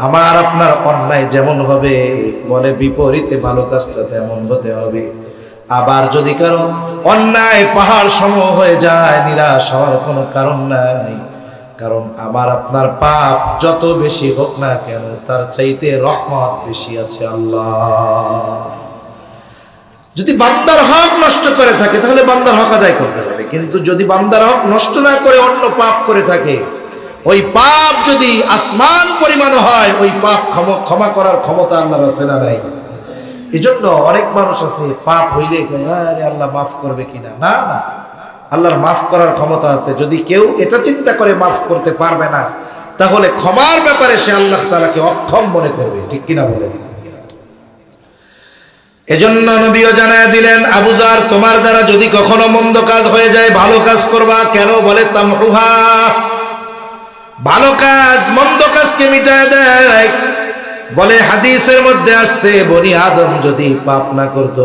আমার আপনার অন্যায় যেমন হবে, বলে বিপরীতে ভালো কাজটা তেমন হতে হবে। আবার যদি কারো অন্যায় পাহাড় সম হয়ে যায়, নিরাশ হওয়ার কোনো কারণ নাই। কারণ আমার আপনার পাপ যত বেশি হোক না কেন, তার চাইতে রহমত বেশি আছে আল্লাহ। যদি বান্দার হক নষ্ট করে থাকে, তাহলে বান্দার হক আদায় করতে হবে। কিন্তু যদি বান্দার হক নষ্ট না করে অন্য পাপ করে থাকে, ওই পাপ যদি আসমান পরিমাণ হয়, ওই পাপ ক্ষমা করার ক্ষমতা আল্লাহর আছে না নাই? এজন্য অনেক মানুষ আছে পাপ হইলে আরে আল্লাহ মাফ করবে কিনা। না না, আল্লাহর মাফ করার ক্ষমতা আছে। যদি কেউ এটা চিন্তা করে মাফ করতে পারবে না, তাহলে ক্ষমার ব্যাপারে সে আল্লাহ তাআলাকে অক্ষম মনে করবে। ঠিক কিনা বলেন? এজন্য নবীও জানায় দিলেন, আবু যার তোমার দ্বারা যদি কখনো মন্দ কাজ হয়ে যায়, ভালো কাজ করবা। কেন? বলে তামহুহা, ভালো কাজ মন্দ কাজকে মিটায় দেয়। বলে হাদিসের মধ্যে আসছে, বনি আদম যদি পাপ না করত,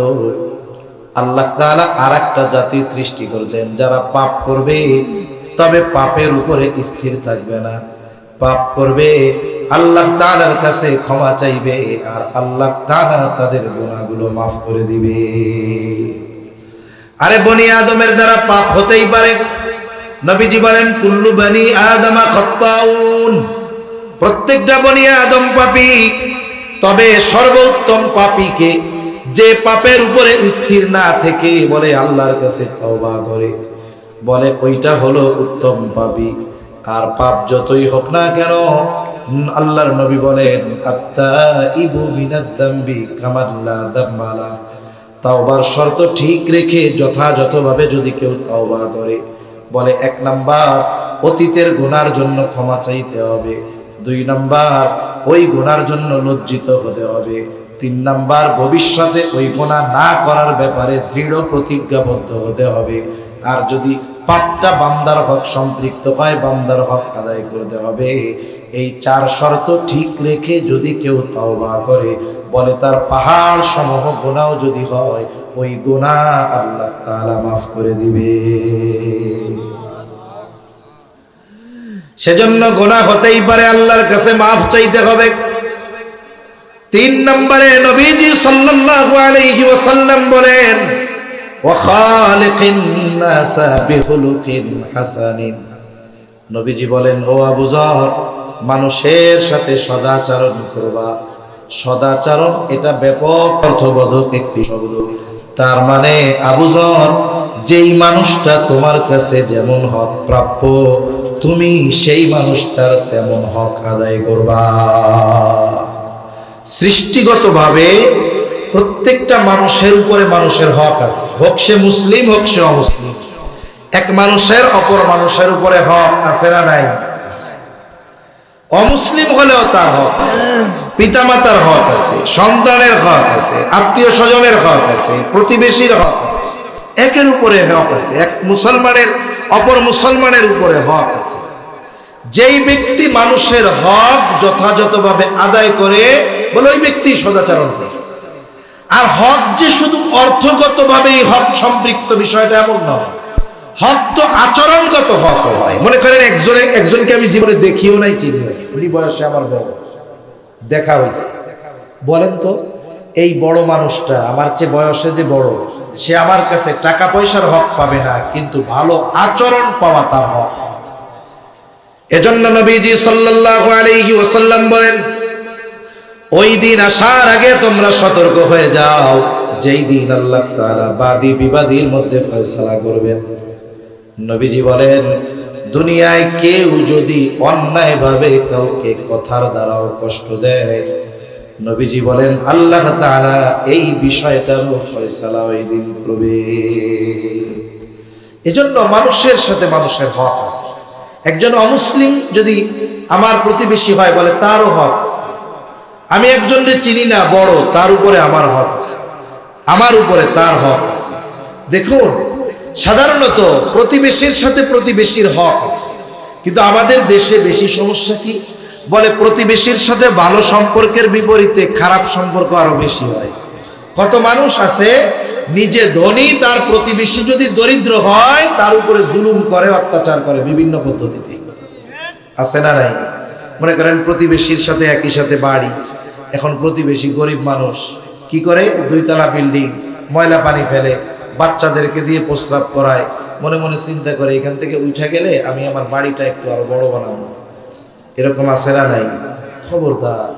আল্লাহ তাআলা আরেকটা জাতি সৃষ্টি করতেন, যারা পাপ করবে তবে পাপের উপরে স্থির থাকবে না। পাপ করবে, আল্লাহ তাআলার কাছে ক্ষমা চাইবে, আর আল্লাহ তাআলা তাদের গুনাহগুলো মাফ করে দিবে। আরে বনি আদমের দ্বারা পাপ হতেই পারে। নবীজি বলেন, কুল্লু বনি আদমা খাত্তাউন, প্রত্যেকটা বনি আদম পাপী। তবে সর্বোত্তম পাপীকে, যে পাপের উপরে স্থির না থেকে বলে আল্লাহর কাছে তওবা করে, বলে ওইটা হলো উত্তম পাপী। আর পাপ যতই হোক না কেন, আল্লাহর নবী বলেন, আত্তাইবু মিনাদ যামবি কামান লা যামবা লা, তওবার শর্ত ঠিক রেখে যথাযথভাবে যদি কেউ তওবা করে, বলে 1 নাম্বার অতীতের গুনার জন্য ক্ষমা চাইতে হবে। 2 নাম্বার, ওই গুনার জন্য লজ্জিত হতে হবে। 3 নাম্বার, ভবিষ্যতে ওই গুনাহ না করার ব্যাপারে দৃঢ় প্রতিজ্ঞাবদ্ধ হতে হবে। আর যদি পাপটা বান্দার হক সম্পৃক্ত হয়, বান্দার হক আদায় করতে হবে। এই 4 শর্ত ঠিক রেখে যদি কেউ তওবা করে, বলে তার পাহাড় সমূহ গুনাহ যদি হয়, ওই গুনাহ আল্লাহ তাআলা মাফ করে দিবে। সেজন্য গুনাহ হতেই পারে, আল্লাহর কাছে মাফ চাইতে হবে। 3 নম্বরে নবীজি সাল্লাল্লাহু আলাইহি ওয়াসাল্লাম বলেন, ওয়া খালিকিন নাসা বিখুলুকিন হাসানিন। নবীজি বলেন, ও আবু যর, মানুষের সাথে সদাচরণ করবা। সদাচরণ এটা ব্যাপক অর্থবোধক একটি শব্দ। তার মানে আবু যর, যেই মানুষটা তোমার কাছে যেমন হক প্রাপ্য, তুমি সেই মানুষটার তেমন হক আদায় করবা। সৃষ্টিগতভাবে প্রত্যেকটা মানুষের উপরে মানুষের হক আছে, হোক সে মুসলিম হোক সে অমুসলিম। এক মানুষের অপর মানুষের উপরে হক আছে না নাই? অমুসলিম হলেও তার হক আছে, পিতামাতার হক আছে, সন্তানের হক আছে, আত্মীয় স্বজনের হক আছে, প্রতিবেশীর হক আছে, একের উপরে হক আছে। এক মুসলমানের অপর মুসলমানের উপরে হক আছে। যেই ব্যক্তি মানুষের হক যথাযথভাবে আদায় করে, বলে ওই ব্যক্তি সদাচরণ করে। আর হক যে শুধু অর্থগতভাবেই হক সম্পৃক্ত বিষয়টা এমন নয়। হক তো আচরণগত হক হয়। মনে করেন একজনকে আমি জীবনে দেখিও নাই, চিনি নাই, উনি বয়সে আমার বড়, দেখা হয়েছে। বলেন তো, এই বড় মানুষটা আমার চেয়ে বয়সে যে বড়, সে আমার কাছে টাকা পয়সার হক পাবে না, কিন্তু ভালো আচরণ পাওয়া তার হক। এজন্য নবীজি সাল্লাল্লাহু আলাইহি ওয়াসাল্লাম বলেন, ওই দিন আসার আগে তোমরা সতর্ক হয়ে যাও, যেই দিন আল্লাহ তাআলা বাদী বিবাদীর মধ্যে ফয়সালা করবেন। নবীজি বলেন, দুনিয়ায় কেউ যদি অন্যায়ভাবে কাউকে কথার দ্বারাও কষ্ট দেয়, নবীজি বলেন আল্লাহ তাআলা এই বিষয়টারও ফয়সালা ওই দিন করবে। এজন্য মানুষের সাথে মানুষের হক আছে। একজন অমুসলিম যদি আমার প্রতিবেশী হয়, বলে তারও হক আছে। আমি একজনকে চিনি না, বড়, তার উপরে আমার হক আছে, আমার উপরে তার হক আছে। দেখুন, সাধারণত প্রতিবেশীর সাথে প্রতিবেশীর হক আছে, কিন্তু আমাদের দেশে বেশি সমস্যা কি, বলে প্রতিবেশীর সাথে ভালো সম্পর্কের বিপরীতে খারাপ সম্পর্ক আরো বেশি হয়। কত মানুষ আছে নিজে ধনী, তার প্রতিবেশী যদি দরিদ্র হয় তার উপরে জুলুম করে, অত্যাচার করে বিভিন্ন পদ্ধতিতে। আছে না নাই? মনে করেন প্রতিবেশীর সাথে একই সাথে বাড়ি, এখন প্রতিবেশী গরিব মানুষ কি করে, 2 তলা বিল্ডিং, ময়লা পানি ফেলে, বাচ্চাদেরকে দিয়ে প্রস্রাব করায়, মনে মনে চিন্তা করে এখান থেকে উঠে গেলে আমি আমার বাড়িটা একটু আরো বড় বানাবো। এরকম আছে না নাই? খবরদার।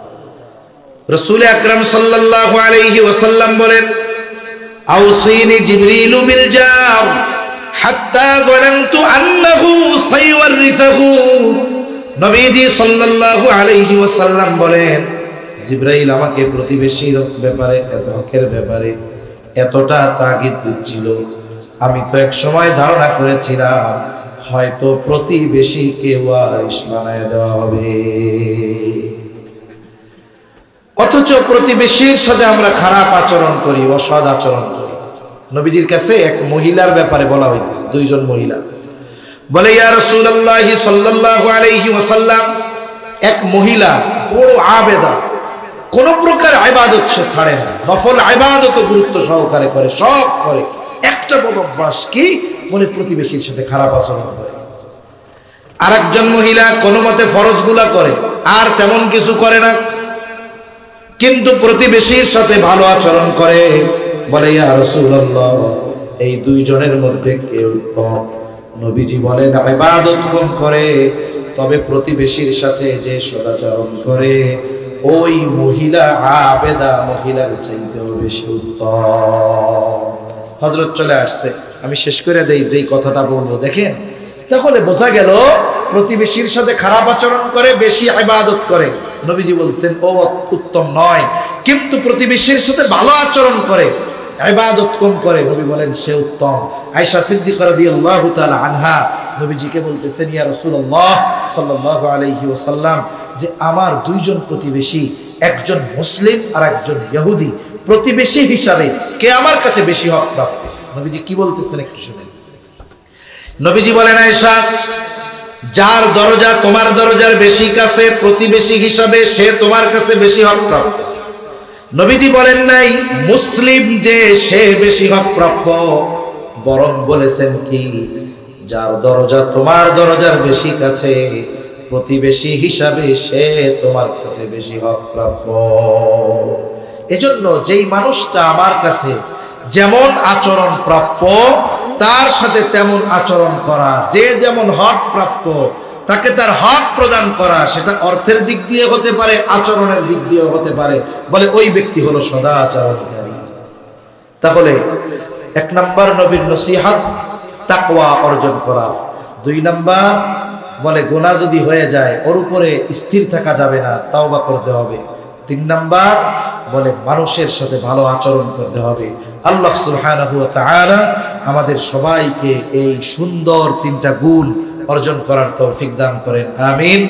রাসূল আকরাম সাল্লাল্লাহু আলাইহি ওয়াসাল্লাম বলেন, আউসিনি জিবরিলু বিল জার হাত্তা যানানতু আন্নাহু সাইওয়ারিসহু। নবীজি সাল্লাল্লাহু আলাইহি ওয়াসাল্লাম বলেন, জিবরাইল আমাকে প্রতিবেশীর ব্যাপারে, হকের ব্যাপারে এতটা তাগিদ দিচ্ছিল, আমি তো এক সময় ধারণা করেছিলাম হয়তো প্রতিবেশীকে ওয়ারিশ বানায় দেওয়া হবে। অথচ প্রতিবেশীর সাথে আমরা খারাপ আচরণ করি, অসৎ আচরণ করি। নবীজির কাছে এক মহিলার ব্যাপারে বলা হইতেছে, 2 জন মহিলা বলে, ইয়া রাসূলুল্লাহ সাল্লাল্লাহু আলাইহি ওয়াসাল্লাম, এক মহিলা বড় আবেদা, কোন প্রকার ইবাদত সে ছাড়ে না, নফল ইবাদত গুরুত্ব সহকারে করে, সব করে। একটা বড় অভ্যাস কি, বলে প্রতিবেশীর সাথে খারাপ আচরণ করে। আরেকজন মহিলা কোন মতে ফরজগুলা করে, আর তেমন কিছু করে না, কিন্তু প্রতিবেশীর সাথে ভালো আচরণ করে। বলে, ইয়া রাসূলুল্লাহ, এই 2 জনের মধ্যে কে উত্তম? নবীজি বলেন, ইবাদত কম করে, তবে প্রতিবেশীর সাথে যে সদাচরণ করে, ওই মহিলা আবেদা মহিলার চাইতেও বেশি উত্তম। হযরত চলে আসছে, আমি শেষ করে দেই যেই কথাটা বলবো। দেখেন, তাহলে বোঝা গেল প্রতিবেশীর সাথে খারাপ আচরণ করে, বেশি ইবাদত করে, নবীজি বলছেন ও উত্তম নয়। কিন্তু প্রতিবেশীর সাথে ভালো আচরণ করে, ইবাদত কম করে, নবী বলেন সে উত্তম। আয়েশা সিদ্দিকা রাদিয়াল্লাহু তাআলা আনহা নবীজিকে বলতেছেন, ইয়া রাসূলুল্লাহ সাল্লাল্লাহু আলাইহি ওয়াসাল্লাম, যে আমার দুইজন প্রতিবেশী, একজন মুসলিম আর একজন ইহুদি, প্রতিবেশী হিসাবে কে আমার কাছে বেশি হক প্রাপ্ত? নবীজি কি বলতেছেন একটু শুনেন। নবীজি বলেন, আয়েশা, যার দরজা তোমার দরজার বেশি কাছে প্রতিবেশী হিসাবে, সে তোমার কাছে বেশি হক প্রাপ্ত। নবীজি বলেন নাই মুসলিম যে সে বেশি হক প্রাপ্য, বরং বলেছেন কি, যার দরজা তোমার দরজার বেশি কাছে প্রতিবেশী হিসাবে সে তোমার কাছে বেশি হক প্রাপ্য। এজন্য যেই মানুষটা আমার কাছে যেমন আচরণ প্রাপ্য তার সাথে তেমন আচরণ করা, যে যেমন হক প্রাপ্য তাকে তার হক প্রদান করা, সেটা অর্থের দিক দিয়ে হতে পারে, আচরণের দিক দিয়েও হতে পারে, বলে ওই ব্যক্তি হলো সদাচরণকারী। তাহলে 1 নাম্বার নবীর নসিহত, তাকওয়া অর্জন করা। 2 নাম্বার বলে গুনাহ যদি হয়ে যায় ওর উপরে স্থির থাকা যাবে না, তাওবা করতে হবে। 3 নাম্বার বলে মানুষের সাথে ভালো আচরণ করতে হবে। আল্লাহ সুবহানাহু ওয়া তাআলা আমাদের সবাইকে এই সুন্দর 3টা গুণ অর্জন করার তৌফিক দান করেন, আমিন।